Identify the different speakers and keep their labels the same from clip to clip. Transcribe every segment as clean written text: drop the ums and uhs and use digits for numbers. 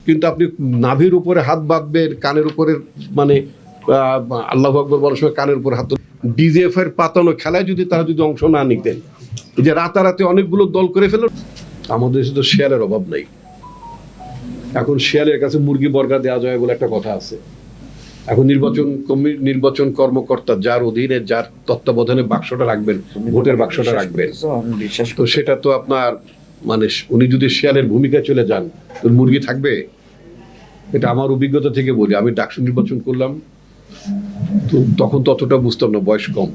Speaker 1: কিন্তু আপনি নাভির উপরে হাত বাঁধবেন, কানের উপরে মানে আল্লাহু আকবার বলার সময় কানের উপরে হাত, ডিজিএফ এর পাতানো খেলায় যদি তারা যদি অংশ না নিতেন, এই যে রাতারাতি অনেকগুলো দল করে ফেল, আমাদের দেশে তো শেয়ালের অভাব নাই। এখন শেয়ালের কাছে মুরগি বর্গা দেওয়া যায় বলে একটা কথা আছে। এখন নির্বাচন কর্মকর্তা যার অধীনে যার তত্ত্বাবধানে বাক্সটা রাখবেন, ভোটের বাক্সটা রাখবেন, তো সেটা তো আপনার মানে উনি যদি শেয়ালের ভূমিকায় চলে যান তো মুরগি থাকবে? এটা আমার অভিজ্ঞতা থেকে বলি, আমি ডাকসু নির্বাচন করলাম তো তখন ততটা বুঝতাম না, বয়স কম।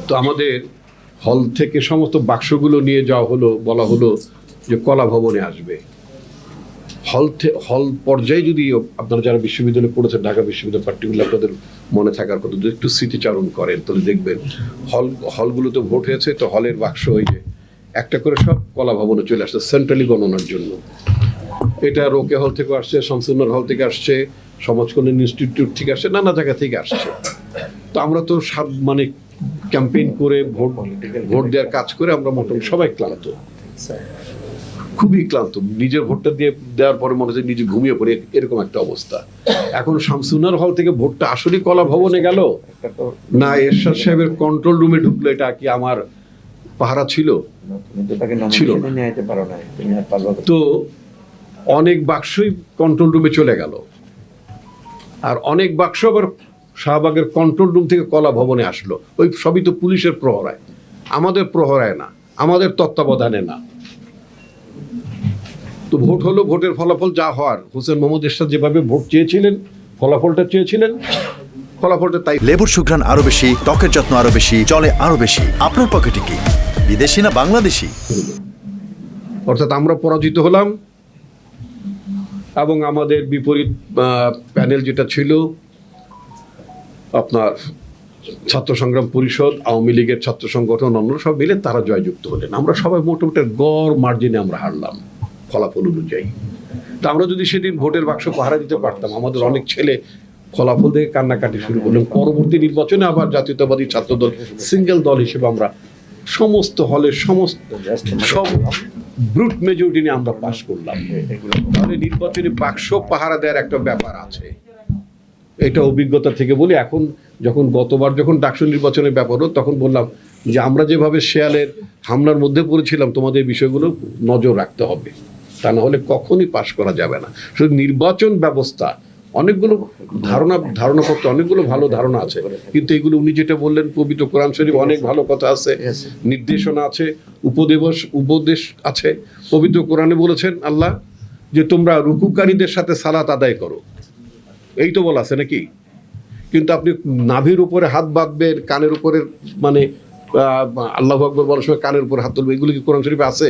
Speaker 1: তো আমাদের হল থেকে সমস্ত বাক্সগুলো নিয়ে যাওয়া হলো, বলা হলো যে কলা ভবনে আসবে। হল পর্যায়ে যদি আপনারা যারা বিশ্ববিদ্যালয়ে পড়েছেন, ঢাকা বিশ্ববিদ্যালয় পার্টিকুলার আপনাদের মনে থাকার কথা, যদি একটু স্মৃতিচারণ করেন তাহলে দেখবেন হলগুলোতে ভোট হয়েছে, তো হলের বাক্স ওই যে একটা করে সব কলা ভবনে চলে আসছে সেন্ট্রালি গণনার জন্য। এটা রোকে হল থেকে আসছে, শামসুন্নার হল থেকে আসছে, সমাজ কল্যাণ ইনস্টিটিউট থেকে আসছে, নানা জায়গা থেকে আসছে। তো আমরা তো মানে ক্যাম্পেইন করে ভোট দেওয়ার কাজ করে আমরা মোটামুটি সবাই ক্লান্ত, খুবই ক্লান্ত। নিজের ভোটটা দেওয়ার পরে মনে হচ্ছে নিজে ঘুমিয়ে পড়ে, এরকম একটা অবস্থা। এখন শামসুন্নার হল থেকে ভোটটা আসলে কলা ভবনে গেল না এরশাদ সাহেবের কন্ট্রোল রুমে ঢুকলো, এটা কি আমার পাহারা ছিল? ছিল। তো অনেক বাক্সই কন্ট্রোল রুমে চলে গেল, আর অনেক বাক্স আবার শাহবাগের কন্ট্রোল রুম থেকে কলা ভবনে আসলো। ওই সবই তো পুলিশের প্রহরায়, আমাদের প্রহরায় না, আমাদের তত্ত্বাবধানে না। তো ভোট হলো, ভোটের ফলাফল যা হওয়ার, হোসেন মোহাম্মদ এরশাদ যেভাবে ভোট চেয়েছিলেন, ফলাফলটা চেয়েছিলেন, ফলাফলটা তাই।
Speaker 2: লেবুর সুঘ্রাণ আরো বেশি, ত্বকের যত্ন আরো বেশি, চলে আরো বেশি। আপনার পকেটে কি বিদেশি না বাংলাদেশি?
Speaker 1: অর্থাৎ আমরা পরাজিত হলাম, এবং আমাদের বিপরীত প্যানেল যেটা ছিল আপনার ছাত্র সংগ্রাম পরিষদ, আওয়ামী লীগের ছাত্র সংগঠন, অন্য সব মিলে তারা জয়যুক্ত হলেন। আমরা সবাই মোটামুটি গড় মার্জিনে আমরা হারলাম ফলাফল অনুযায়ী। তা আমরা যদি সেদিন ভোটের বাক্স পাহারা দিতে পারতাম, আমাদের অনেক ছেলে ফলাফল দেখে কান্নাকাটি শুরু করলেন। পরবর্তী নির্বাচনে আবার জাতীয়তাবাদী ছাত্র দল সিঙ্গেল দল হিসেবে আমরা সমস্ত হলের সব ব্রুট মেজরিটি নিয়ে আমরা পাস করলাম। তাহলে নির্বাচনে বাক্স পাহারা দেওয়ার একটা ব্যাপার আছে, এটা অভিজ্ঞতা থেকে বলি। এখন যখন গতবার যখন ডাকসু নির্বাচনের ব্যাপার হলো, তখন বললাম যে আমরা যেভাবে শেয়ালের হামলার মধ্যে পড়েছিলাম, তোমাদের বিষয়গুলো নজর রাখতে হবে, তা না হলে কখনই পাশ করা যাবে না। শুধু নির্বাচন ব্যবস্থা অনেকগুলো ধারণাপত্র, অনেকগুলো ভালো ধারণা আছে, কিন্তু এগুলো উনি যেটা বললেন, পবিত্র কোরআন শরীফ অনেক ভালো কথা আছে, নির্দেশনা আছে, উপদেশ আছে। পবিত্র কোরআনে বলেছেন আল্লাহ যে তোমরা রুকুকারীদের সাথে সালাত আদায় করো, এই তো বলা আছে নাকি? কিন্তু আপনি নাভির উপরে হাত বাঁধবেন, কানের উপরে মানে আল্লাহু আকবার বলার সময় কানের উপরে হাত তুলবে, এগুলো কি কোরআন শরীফে আছে?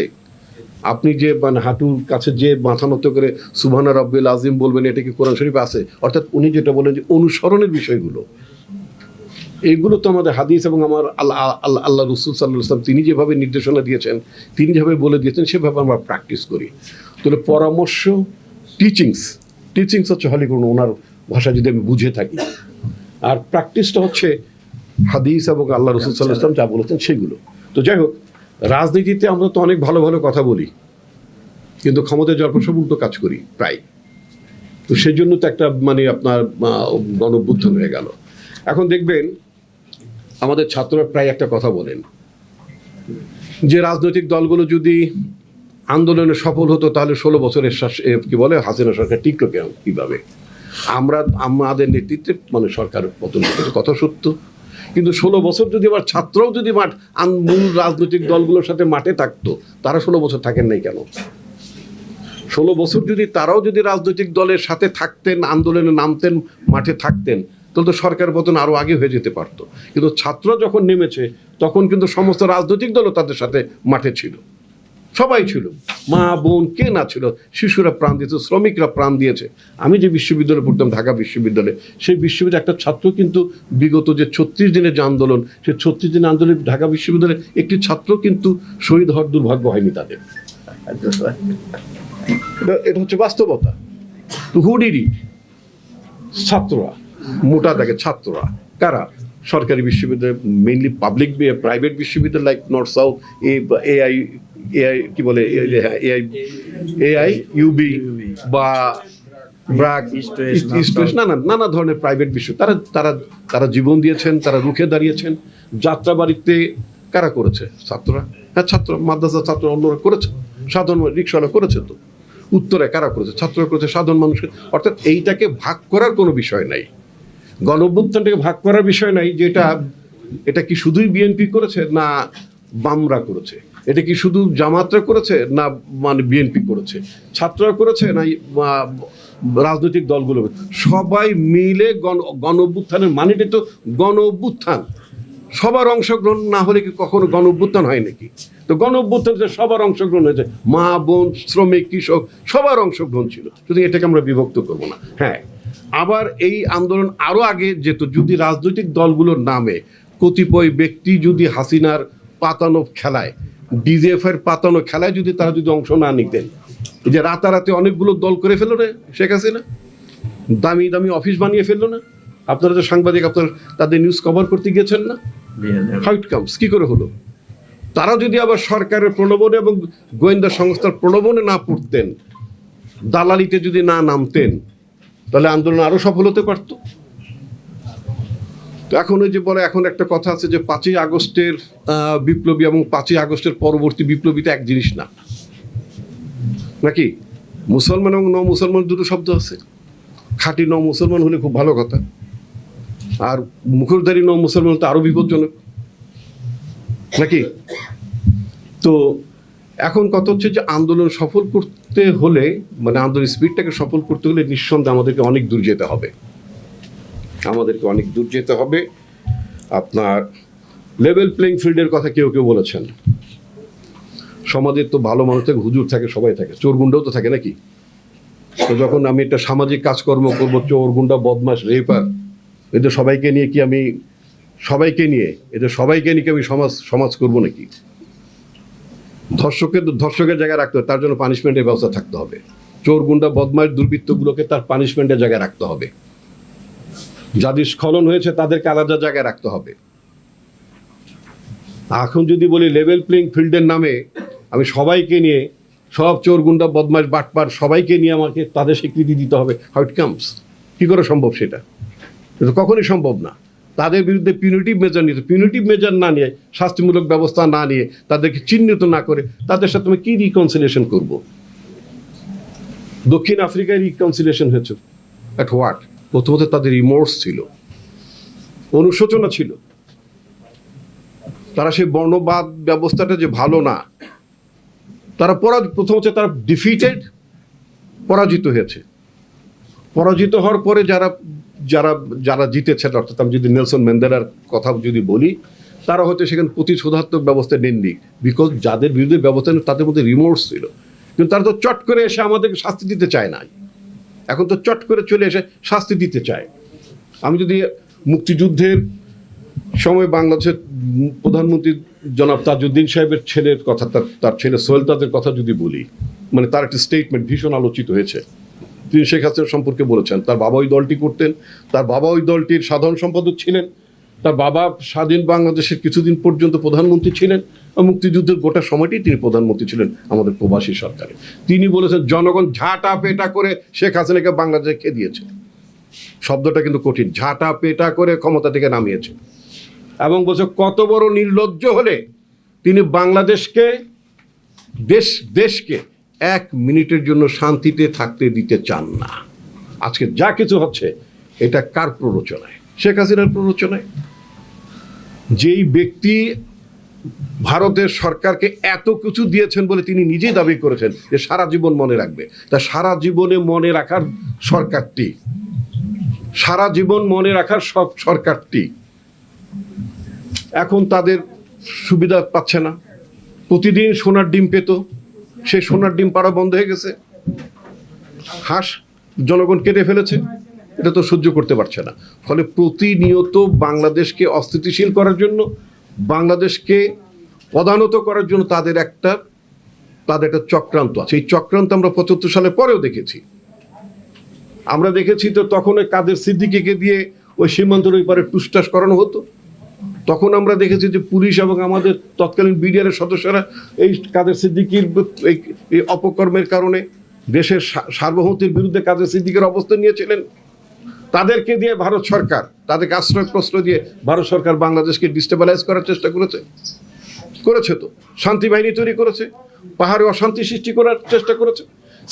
Speaker 1: আপনি যে মানে হাঁটুর কাছে যে মাথা নত করে সুবহানা রাব্বিল আযীম বলবেন, এটা কি কোরআন শরীফে আছে? অর্থাৎ উনি যেটা বলেন যে অনুসরণের বিষয়গুলো, এইগুলো তো আমাদের হাদিস এবং আমার আল্লাহ রসুল সাল্লাল্লাহু আলাইহি ওয়াসাল্লাম তিনি যেভাবে নির্দেশনা দিয়েছেন, তিনি যেভাবে বলে দিয়েছেন, সেভাবে আমরা প্র্যাকটিস করি। তাহলে পরামর্শ, টিচিংস হচ্ছে হলি করুন ওনার ভাষা যদি আমি বুঝে থাকি, আর প্র্যাকটিসটা হচ্ছে হাদিস এবং আল্লাহ রসুল সাল্লাল্লাহু আলাইহি ওয়াসাল্লাম যা বলেছেন সেগুলো। তো যাই হোক, রাজনীতিতে আমরা তো অনেক ভালো ভালো কথা বলি, কিন্তু ক্ষমতায় যাওয়ার পর সব উল্টো কাজ করি প্রায়। তো সেই জন্য তো একটা মানে আপনার গণঅভ্যুত্থান হয়ে গেল। এখন দেখবেন আমাদের ছাত্ররা প্রায় একটা কথা বলেন যে রাজনৈতিক দলগুলো যদি আন্দোলনে সফল হতো তাহলে 16 বছরের কি বলে হাসিনা সরকার টিকলো কিভাবে? আমাদের নেতৃত্বে মানে সরকার পতন হতো, কথা সত্য। কিন্তু 16 বছর যদি আবার ছাত্রও যদি মূল রাজনৈতিক দলগুলোর সাথে মাঠে থাকতো, তারা 16 বছর থাকেন নাই কেন? 16 বছর যদি তারাও যদি রাজনৈতিক দলের সাথে থাকতেন, আন্দোলনে নামতেন, মাঠে থাকতেন, তাহলে তো সরকার পতন আরও আগে হয়ে যেতে পারতো। কিন্তু ছাত্র যখন নেমেছে, তখন কিন্তু সমস্ত রাজনৈতিক দলও তাদের সাথে মাঠে ছিল, সবাই ছিল, মা বোন কে না ছিল, শিশুরা প্রাণ দিয়েছে, শ্রমিকরা প্রাণ দিয়েছে। আমি যে বিশ্ববিদ্যালয়ে পড়তাম, ঢাকা বিশ্ববিদ্যালয়ে, সেই বিশ্ববিদ্যালয়ে একটা ছাত্র কিন্তু বিগত যে 36 দিনের যে আন্দোলন, সেই 36 দিনের আন্দোলনে ঢাকা বিশ্ববিদ্যালয়ে একটি ছাত্র কিন্তু শহীদ হওয়ার দুর্ভাগ্য হয়নি তাদের। এটা হচ্ছে বাস্তবতা। তো হুডিরই ছাত্ররা, মোটা দাগে ছাত্ররা কারা? সরকারি বিশ্ববিদ্যালয়, মেইনলি পাবলিক প্রাইভেট বিশ্ববিদ্যালয় like north south, AI AI কি বলে, এআই ইউবি বা ব্র্যাক, ইস্ট ওয়েস্ট, নানা ধরনের প্রাইভেট বিষয় তারা তারা তারা জীবন দিয়েছেন, তারা রুখে দাঁড়িয়েছেন। যাত্রাবাড়িতে কারা করেছে? ছাত্ররা। হ্যাঁ, ছাত্র, মাদ্রাসা ছাত্র, অন্যরা করেছে, সাধারণ রিক্সাওয়ালা করেছে। তো উত্তরে কারা করেছে? ছাত্ররা করেছে, সাধারণ মানুষকে। অর্থাৎ এইটাকে ভাগ করার কোনো বিষয় নাই, গণঅভ্যুত্থানটাকে ভাগ করার বিষয় নাই, যে এটা কি শুধুই বিএনপি করেছে না বামরা করেছে, এটা কি শুধু জামাতরা করেছে না মানে বিএনপি করেছে, ছাত্ররা করেছে না রাজনৈতিক দলগুলো, সবাই মিলে গণ অভ্যুত্থানের মানেটা তো গণ অভ্যুত্থান। সবার অংশগ্রহণ না হলে কি কখনো গণ অভ্যুত্থান হয় নাকি? তো গণ অভ্যুত্থানে সবার অংশগ্রহণ হয়েছে, মা বোন শ্রমিক কৃষক সবার অংশগ্রহণ ছিল, শুধু এটাকে আমরা বিভক্ত করবো না। হ্যাঁ, আবার এই আন্দোলন আরো আগে যেত যদি রাজনৈতিক দলগুলোর নামে কতিপয় ব্যক্তি যদি হাসিনার পাতানো খেলায়, ডিজিএফ এর পাতানো খেলায় যদি তারা যদি অংশ না নিতেন, এই যে রাতারাতি অনেকগুলো দল করে ফেললো না শেখ হাসিনা, দামি দামি অফিস বানিয়ে ফেললো না, আপনারা যে সাংবাদিক আপনারা তাদের নিউজ কভার করতে গিয়েছেন না, হাউ ইট কামস, কি করে হলো? তারা যদি আবার সরকারের প্রলোভনে এবং গোয়েন্দা সংস্থার প্রলোভনে না পড়তেন, দালালিতে যদি না নামতেন, তাহলে আন্দোলন আরো সফল হতে পারত। তো এখন ওই যে বলে, এখন একটা কথা আছে যে 5ই আগস্টের বিপ্লবী এবং 5ই আগস্টের পরবর্তী বিপ্লবীতে এক জিনিস না, নাকি? মুসলমান এবং ন মুসলমান দুটো শব্দ আছে। খাঁটি ন মুসলমান হলে খুব ভালো কথা, আর মুখোশধারী ন মুসলমান তো আরো বিপজ্জনক, নাকি? তো এখন কথা হচ্ছে যে আন্দোলন সফল করতে হলে, মানে আন্দোলন স্পিডটাকে সফল করতে হলে নিঃসন্দেহে আমাদেরকে অনেক দূর যেতে হবে, আপনার লেভেল প্লেইং ফিল্ডের কথা কেউ কেউ বলেছেন। সমাজের তো ভালো মানুষ থাকে, হুজুর থাকে, সবাই থাকে, চোর গুন্ডাও তো থাকে, নাকি? তো যখন আমি একটা সামাজিক কাজকর্ম করবো, চোর গুন্ডা বদমাশ রেপার এদের সবাইকে নিয়ে কি আমি সমাজ করবো নাকি? ধর্ষকের জায়গায় রাখতে হবে, তার জন্য পানিশমেন্টের ব্যবস্থা থাকতে হবে। চোর গুন্ডা বদমাশ দুর্বৃত্তগুলোকে তার পানিশমেন্টের জায়গায় রাখতে হবে। যাদের স্খলন হয়েছে তাদেরকে আলাদা জায়গায় রাখতে হবে। এখন যদি বলি লেভেল প্লেইং ফিল্ডের নামে আমি সবাইকে নিয়ে, সব চোর গুন্ডা বদমাশ বাটপার সবাইকে নিয়ে আমাকে তাদের স্বীকৃতি দিতে হবে, হাউ ইট কামস? কি করে সম্ভব? সেটা কখনই সম্ভব না। তাদের বিরুদ্ধে পিউনিটিভ মেজার না নিয়ে, শাস্তিমূলক ব্যবস্থা না নিয়ে, তাদেরকে চিহ্নিত না করে তাদের সাথে তুমি কি রিকনসিলিয়েশন করবো? দক্ষিণ আফ্রিকায় রিকনসিলিয়েশন হয়েছে অ্যাট হোয়াট? প্রথমত তাদের রিমোর্স ছিল, অনুশোচনা ছিল, তারা সেই বর্ণবাদ ব্যবস্থাটা যে ভালো না, তারা প্রথম হচ্ছে তারা ডিফিটেড, পরাজিত হয়েছে। পরাজিত হওয়ার পরে যারা যারা যারা জিতেছেন, অর্থাৎ আমি যদি নেলসন ম্যান্ডেলার কথা যদি বলি, তারা হয়তো সেখানে প্রতিশোধাত্মক ব্যবস্থা নেননি, বিকজ যাদের বিরুদ্ধে ব্যবস্থা নেন তাদের মধ্যে রিমোর্স ছিল। কিন্তু তারা তো চট করে এসে আমাদেরকে শাস্তি দিতে চায় না, এখন তো চট করে চলে এসে শাস্তি দিতে চায়। আমি যদি মুক্তিযুদ্ধের সময় বাংলাদেশের প্রধানমন্ত্রী জনাব তাজউদ্দিন সাহেবের ছেলের কথা, তার ছেলে সোহেল তাজের কথা যদি বলি, মানে তার একটা স্টেটমেন্ট ভীষণ আলোচিত হয়েছে। তিনি শেখ হাসিনা সম্পর্কে বলেছেন তার বাবা ওই দলটি করতেন, তার বাবা ওই দলটির সাধারণ সম্পাদক ছিলেন, তার বাবা স্বাধীন বাংলাদেশের কিছুদিন পর্যন্ত প্রধানমন্ত্রী ছিলেন, মুক্তিযুদ্ধের গোটা সময়টি তিনি প্রধানমন্ত্রী ছিলেন আমাদের প্রবাসী সরকারে। তিনি বলেছেন জনগণ ঝাঁটা পেটা করে শেখ হাসিনাকে বাংলাদেশে খেয়ে দিয়েছে। শব্দটা কিন্তু কঠিন, ঝাঁটা পেটা করে ক্ষমতা থেকে নামিয়েছে। এবং বলছে কত বড় নির্লজ্জ হলে তিনি বাংলাদেশকে দেশকে 1 মিনিটের জন্য শান্তিতে থাকতে দিতে চান না। আজকে যা কিছু হচ্ছে এটা কার প্ররোচনায়? শেখ হাসিনার প্ররোচনায়। যেই ব্যক্তি ভারতের সরকারকে এত কিছু দিয়েছেন বলে তিনি নিজেই দাবি করেছেন যে সারা জীবন মনে রাখবে, তা সারা জীবনে মনে রাখার সরকারটি, সারা জীবন মনে রাখার সব সরকারটি এখন তাদের সুবিধা পাচ্ছে না। প্রতিদিন সোনার ডিম পেত, সেই সোনার ডিম পাড়া বন্ধ হয়ে গেছে। হাঁস জনগণ কেটে ফেলেছে, এটা তো সহ্য করতে পারছে না। ফলে প্রতিনিয়ত বাংলাদেশকে অস্থিতিশীল করার জন্য, বাংলাদেশকে পদানত করার জন্য তাদের একটা চক্রান্ত আছে। এই চক্রান্ত আমরা 75 সালের পরেও দেখেছি। আমরা দেখেছি তো তখন ওই কাদের সিদ্দিকীকে দিয়ে ওই সীমান্তের ওই পারে টুসটাস করানো হতো। তখন আমরা দেখেছি যে পুলিশ এবং আমাদের তৎকালীন বিডিআরের সদস্যরা এই কাদের সিদ্দিকীর এই অপকর্মের কারণে দেশের সার্বভৌমত্বের বিরুদ্ধে কাদের সিদ্দিকের অবস্থান নিয়েছিলেন। তাদেরকে দিয়ে ভারত সরকার, তাদেরকে আশ্রয় প্রশ্রয় দিয়ে ভারত সরকার বাংলাদেশকে ডিস্টেবিলাইজ করার চেষ্টা করেছে তো শান্তি বাহিনী তৈরি করেছে, পাহাড়ে অশান্তি সৃষ্টি করার চেষ্টা করেছে।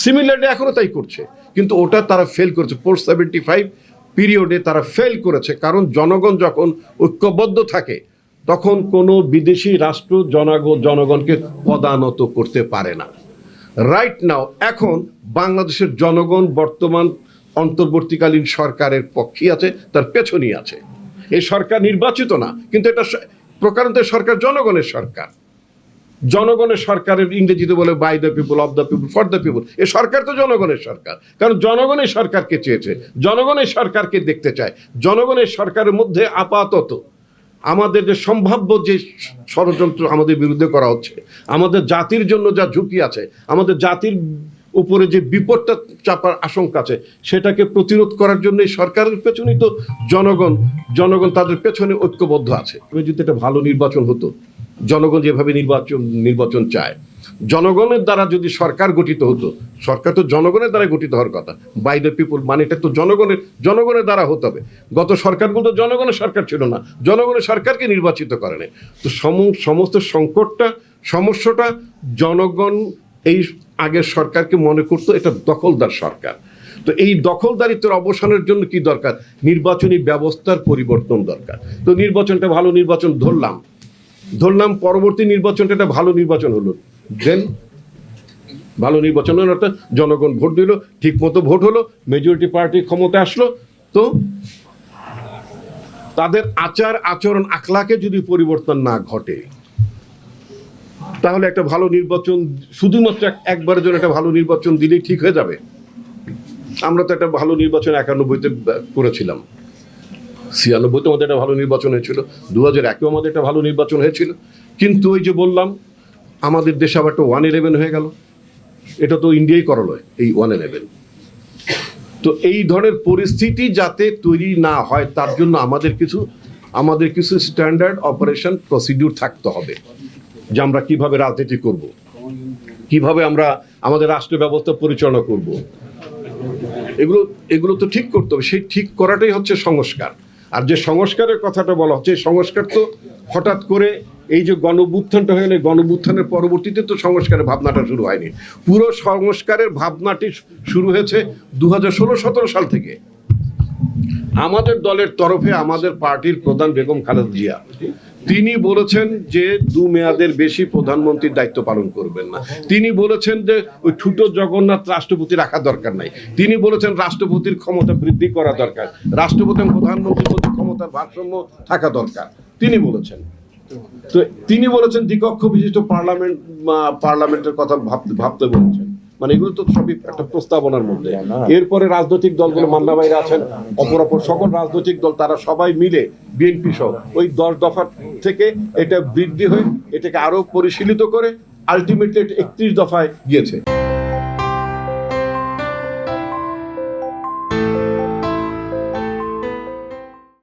Speaker 1: সিমিলারলি এখনও তাই করছে, কিন্তু ওটা তারা ফেল করেছে। পোস্ট 75 পিরিয়ডে তারা ফেল করেছে, কারণ জনগণ যখন ঐক্যবদ্ধ থাকে তখন কোনো বিদেশি রাষ্ট্র জনগণকে পদানত করতে পারে না। রাইট নাও এখন বাংলাদেশের জনগণ বর্তমান অন্তর্বর্তীকালীন সরকারের পক্ষেই আছে, তার পেছনেই আছে। এই সরকার নির্বাচিত না, কিন্তু এটা প্রকারান্ত সরকার জনগণের সরকার। জনগণের সরকারের ইংরেজিতে বলে by the people, of the people, for the people. এই সরকার তো জনগণের সরকার, কারণ জনগণের সরকারকে চেয়েছে, জনগণের সরকারকে দেখতে চায়। জনগণের সরকারের মধ্যে আপাতত আমাদের যে সম্ভাব্য যে ষড়যন্ত্র আমাদের বিরুদ্ধে করা হচ্ছে, আমাদের জাতির জন্য যা ঝুঁকি আছে, আমাদের জাতির উপরে যে বিপদটা চাপার আশঙ্কা আছে, সেটাকে প্রতিরোধ করার জন্য এই সরকারের পেছনেই তো জনগণ তাদের পেছনে ঐক্যবদ্ধ আছে। যদি একটা ভালো নির্বাচন হতো, জনগণ যেভাবে নির্বাচন চায়, জনগণের দ্বারা যদি সরকার গঠিত হতো, সরকার তো জনগণের দ্বারা গঠিত হওয়ার কথা। বাই দ্য পিপল মানে এটা তো জনগণের দ্বারা হতে হবে। গত সরকারগুলো তো জনগণের সরকার ছিল না, জনগণের সরকারকে নির্বাচিত করে নাই। তো সমস্ত সমস্যাটা জনগণ এই আগের সরকারকে মনে করতো এটা দখলদার সরকার। তো এই দখলদারিত্বের অবসানের জন্য কি দরকার? নির্বাচনী ব্যবস্থার পরিবর্তন দরকার। তো নির্বাচনটা ভালো নির্বাচন ধরলাম, পরবর্তী নির্বাচনটা একটা ভালো নির্বাচন হলো, দেন ভালো নির্বাচন হলো, অর্থাৎ জনগণ ভোট দিল, ঠিক মতো ভোট হলো, মেজরিটি পার্টি ক্ষমতা আসলো। তো তাদের আচরণ আখলাকে যদি পরিবর্তন না ঘটে, তাহলে একটা ভালো নির্বাচন শুধুমাত্র একবারের জন্য একটা ভালো নির্বাচন দিলেই ঠিক হয়ে যাবে? আমরা তো একটা ভালো নির্বাচন 91-তে করেছিলাম, 96-তে আমাদের একটা ভালো নির্বাচন হয়েছিল, 2001-এও আমাদের একটা ভালো নির্বাচন হয়েছিল। কিন্তু ওই যে বললাম, আমাদের দেশে আবার একটা 111 হয়ে গেল। এটা তো ইন্ডিয়াই করালো এই 111। তো এই ধরনের পরিস্থিতি যাতে তৈরি না হয়, তার জন্য আমাদের কিছু স্ট্যান্ডার্ড অপারেশন প্রসিডিউর থাকতে হবে, যে আমরা কিভাবে রাজনীতি করব, কিভাবে আমরা আমাদের রাষ্ট্র ব্যবস্থা পরিচালনা করব, এগুলো তো ঠিক করতে হবে। সেই ঠিক করাটাই হচ্ছে সংস্কার। আর যে সংস্কারের কথাটা বলা হচ্ছে, এই সংস্কার তো হঠাৎ করে এই যে গণঅভ্যুত্থানটা হয়ে গেলে, গণঅভ্যুত্থানের পরবর্তীতে তো সংস্কারের ভাবনাটা শুরু হয়নি। পুরো সংস্কারের ভাবনাটি শুরু হয়েছে 2016-17 সাল থেকে। আমাদের দলের তরফে আমাদের পার্টির প্রধান বেগম খালেদা জিয়া তিনি বলেছেন যে 2 মেয়াদের বেশি প্রধানমন্ত্রীর দায়িত্ব পালন করবেন না। তিনি বলেছেন যে ওই ছোট জগন্নাথ রাষ্ট্রপতি রাখা দরকার নাই। তিনি বলেছেন রাষ্ট্রপতির ক্ষমতা বৃদ্ধি করা দরকার, রাষ্ট্রপতি এবং প্রধানমন্ত্রীর মধ্যে ক্ষমতার ভারসাম্য থাকা দরকার তিনি বলেছেন। তো তিনি বলেছেন দ্বিকক্ষ বিশিষ্ট পার্লামেন্টের কথা ভাবতে বলেছেন। মানে এগুলো তো সবই একটা প্রস্তাবনার মধ্যে। এরপরে রাজনৈতিক দলগুলো, মান্না ভাইরা আছেন, অপরাপর সকল রাজনৈতিক দল, তারা সবাই মিলে বিএনপি সহ ওই 10 দফা থেকে এটা বৃদ্ধি হয়ে এটাকে আরো পরিশীলিত করে আলটিমেটলি 31 দফায় গিয়েছে।